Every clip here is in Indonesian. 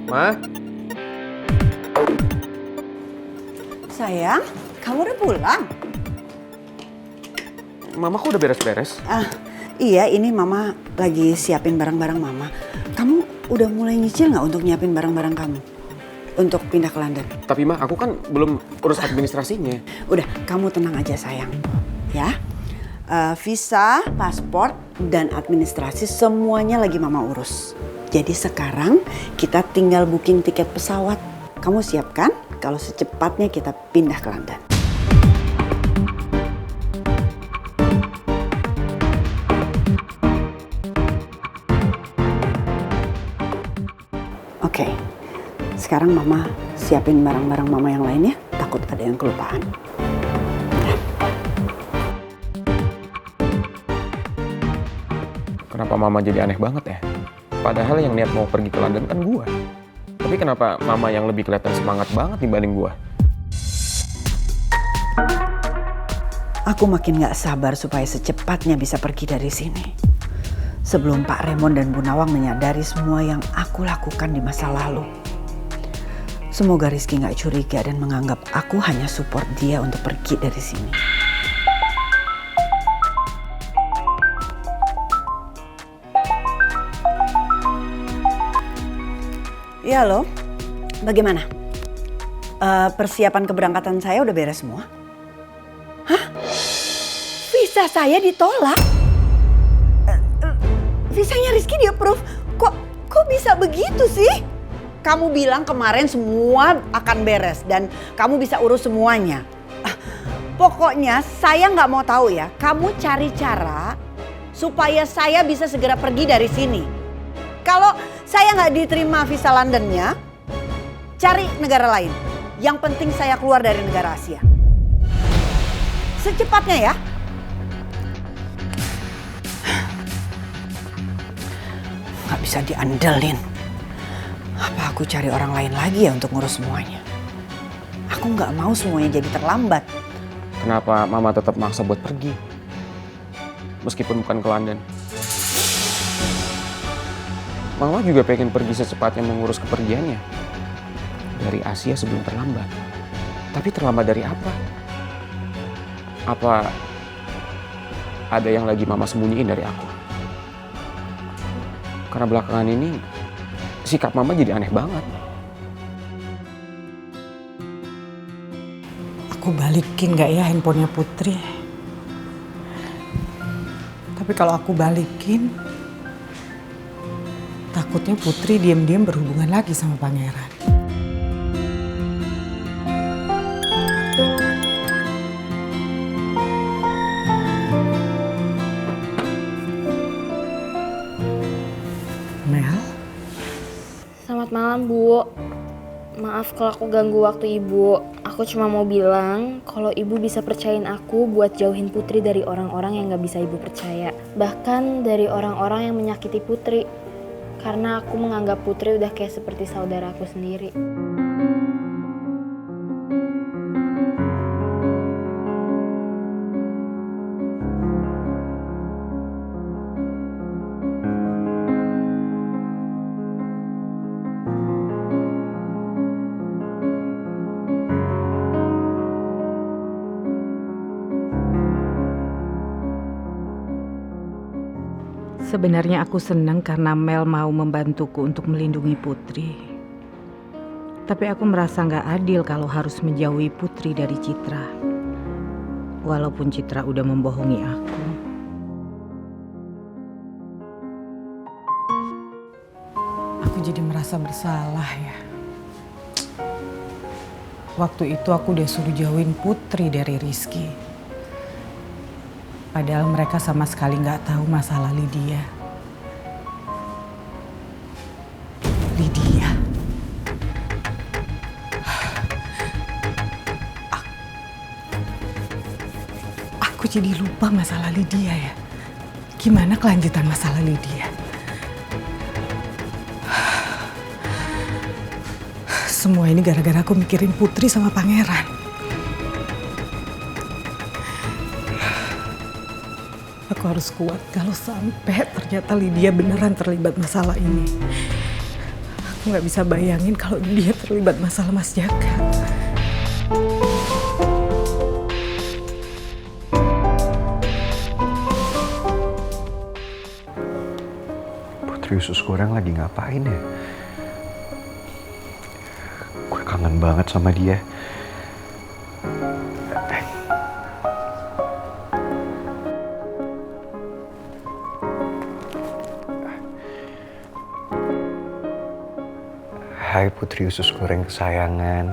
Ma? Sayang, kamu udah pulang? Mama kok udah beres-beres? Iya, ini Mama lagi siapin barang-barang Mama. Kamu udah mulai nyicil nggak untuk nyiapin barang-barang kamu? Untuk pindah ke London? Tapi Ma, aku kan belum urus administrasinya. Udah, kamu tenang aja sayang. Ya, visa, paspor, dan administrasi semuanya lagi Mama urus. Jadi sekarang kita tinggal booking tiket pesawat. Kamu siap kan? Kalau secepatnya kita pindah ke London. Oke, sekarang Mama siapin barang-barang Mama yang lainnya. Takut ada yang kelupaan. Kenapa Mama jadi aneh banget ya? Padahal yang niat mau pergi ke London kan gua. Tapi kenapa Mama yang lebih kelihatan semangat banget dibanding gua? Aku makin gak sabar supaya secepatnya bisa pergi dari sini. Sebelum Pak Raymond dan Bu Nawang menyadari semua yang aku lakukan di masa lalu. Semoga Rizky gak curiga dan menganggap aku hanya support dia untuk pergi dari sini. Ya loh, bagaimana? Persiapan keberangkatan saya udah beres semua? Hah? Visa saya ditolak? Visanya Rizky di-approve. Kok bisa begitu sih? Kamu bilang kemarin semua akan beres dan kamu bisa urus semuanya. Pokoknya saya nggak mau tahu ya. Kamu cari cara supaya saya bisa segera pergi dari sini. Kalau saya nggak diterima visa Londonnya, cari negara lain. Yang penting saya keluar dari negara Asia. Secepatnya ya. Nggak bisa diandelin. Apa aku cari orang lain lagi ya untuk ngurus semuanya? Aku nggak mau semuanya jadi terlambat. Kenapa Mama tetap maksa buat pergi? Meskipun bukan ke London. Mama juga pengen pergi secepatnya mengurus kepergiannya. Dari Asia sebelum terlambat. Tapi terlambat dari apa? Apa ada yang lagi Mama sembunyiin dari aku? Karena belakangan ini sikap Mama jadi aneh banget. Aku balikin gak ya handphonenya Putri? Tapi kalau aku balikin, takutnya Putri diam-diam berhubungan lagi sama pangeran. Mel? Selamat malam, Bu. Maaf kalau aku ganggu waktu Ibu. Aku cuma mau bilang kalau Ibu bisa percayain aku buat jauhin Putri dari orang-orang yang gak bisa Ibu percaya. Bahkan dari orang-orang yang menyakiti Putri. Karena aku menganggap Putri udah kayak seperti saudara aku sendiri. Sebenarnya aku senang karena Mel mau membantuku untuk melindungi Putri. Tapi aku merasa gak adil kalau harus menjauhi Putri dari Citra. Walaupun Citra udah membohongi aku. Aku jadi merasa bersalah ya. Waktu itu aku udah suruh jauhin Putri dari Rizky. Padahal mereka sama sekali gak tahu masalah Lydia. Lydia. Aku jadi lupa masalah Lydia ya. Gimana kelanjutan masalah Lydia? Semua ini gara-gara aku mikirin Putri sama Pangeran. Aku harus kuat kalau sampai ternyata Lydia beneran terlibat masalah ini. Aku nggak bisa bayangin kalau dia terlibat masalah Mas Jaka. Putri usus goreng lagi ngapain ya? Gue kangen banget sama dia. Hai Putri usus goreng kesayangan.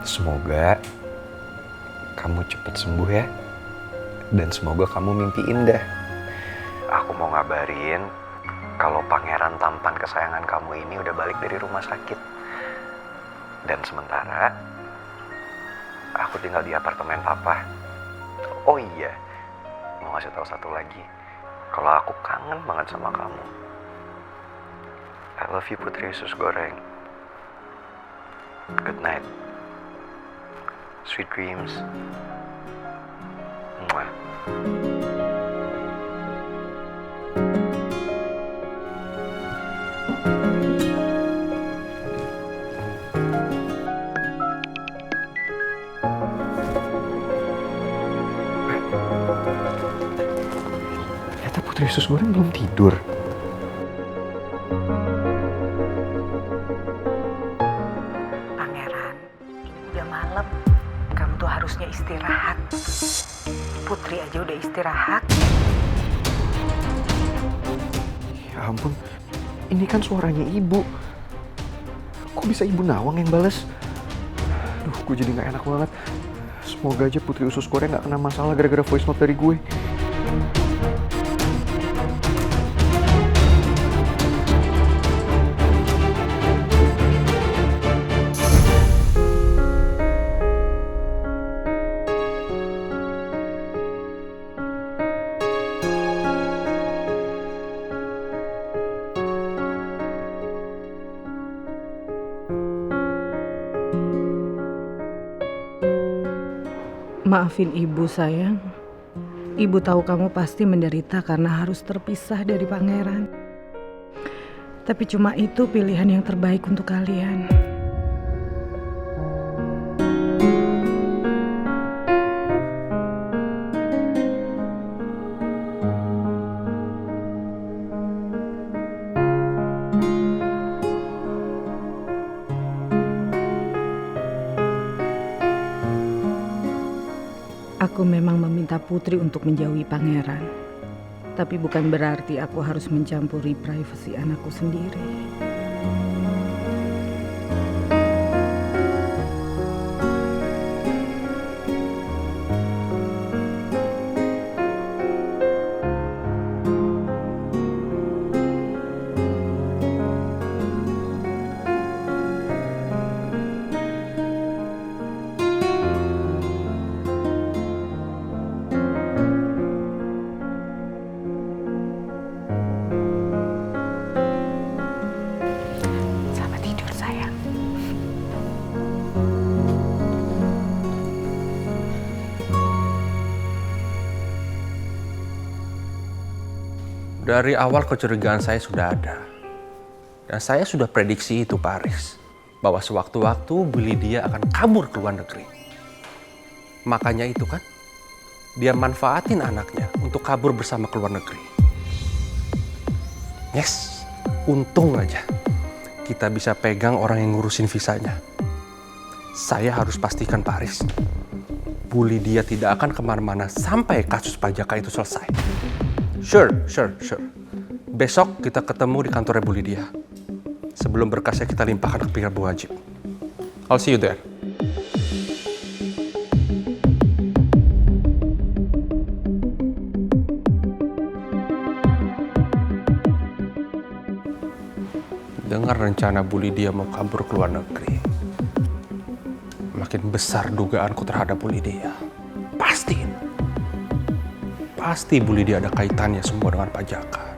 Semoga kamu cepat sembuh ya. Dan semoga kamu mimpi indah. Aku mau ngabarin kalau pangeran tampan kesayangan kamu ini udah balik dari rumah sakit. Dan sementara aku tinggal di apartemen papa. Oh iya, mau ngasih tahu satu lagi. Kalau aku kangen banget sama kamu. I love you Putri usus goreng. Good night. Sweet dreams. Mwah. Ternyata Putri usus goreng belum tidur. Pangeran, ini udah malam. Kamu tuh harusnya istirahat. Putri aja udah istirahat. Ya ampun, ini kan suaranya ibu. Kok bisa ibu Nawang yang bales? Aduh, gue jadi gak enak banget. Semoga aja Putri usus goreng gak kena masalah gara-gara voice note dari gue. Maafin ibu sayang. Ibu tahu kamu pasti menderita karena harus terpisah dari pangeran. Tapi cuma itu pilihan yang terbaik untuk kalian. Aku memang meminta Putri untuk menjauhi pangeran. Tapi bukan berarti aku harus mencampuri privasi anakku sendiri. Dari awal kecurigaan saya sudah ada. Dan saya sudah prediksi itu Pak Aris. Bahwa sewaktu-waktu Bu Lydia akan kabur ke luar negeri. Makanya itu kan, dia manfaatin anaknya untuk kabur bersama ke luar negeri. Yes, untung aja kita bisa pegang orang yang ngurusin visanya. Saya harus pastikan Pak Aris, Bu Lydia tidak akan kemana-mana sampai kasus Pak Jaka itu selesai. Sure. Besok kita ketemu di kantornya Bu Lydia. Sebelum berkasnya kita limpahkan ke pihak berwajib. I'll see you there. Dengar rencana Bu Lydia mau kabur ke luar negeri. Makin besar dugaanku terhadap Bu Lydia. Pasti Bu Lydia ada kaitannya semua dengan Pak Jaka.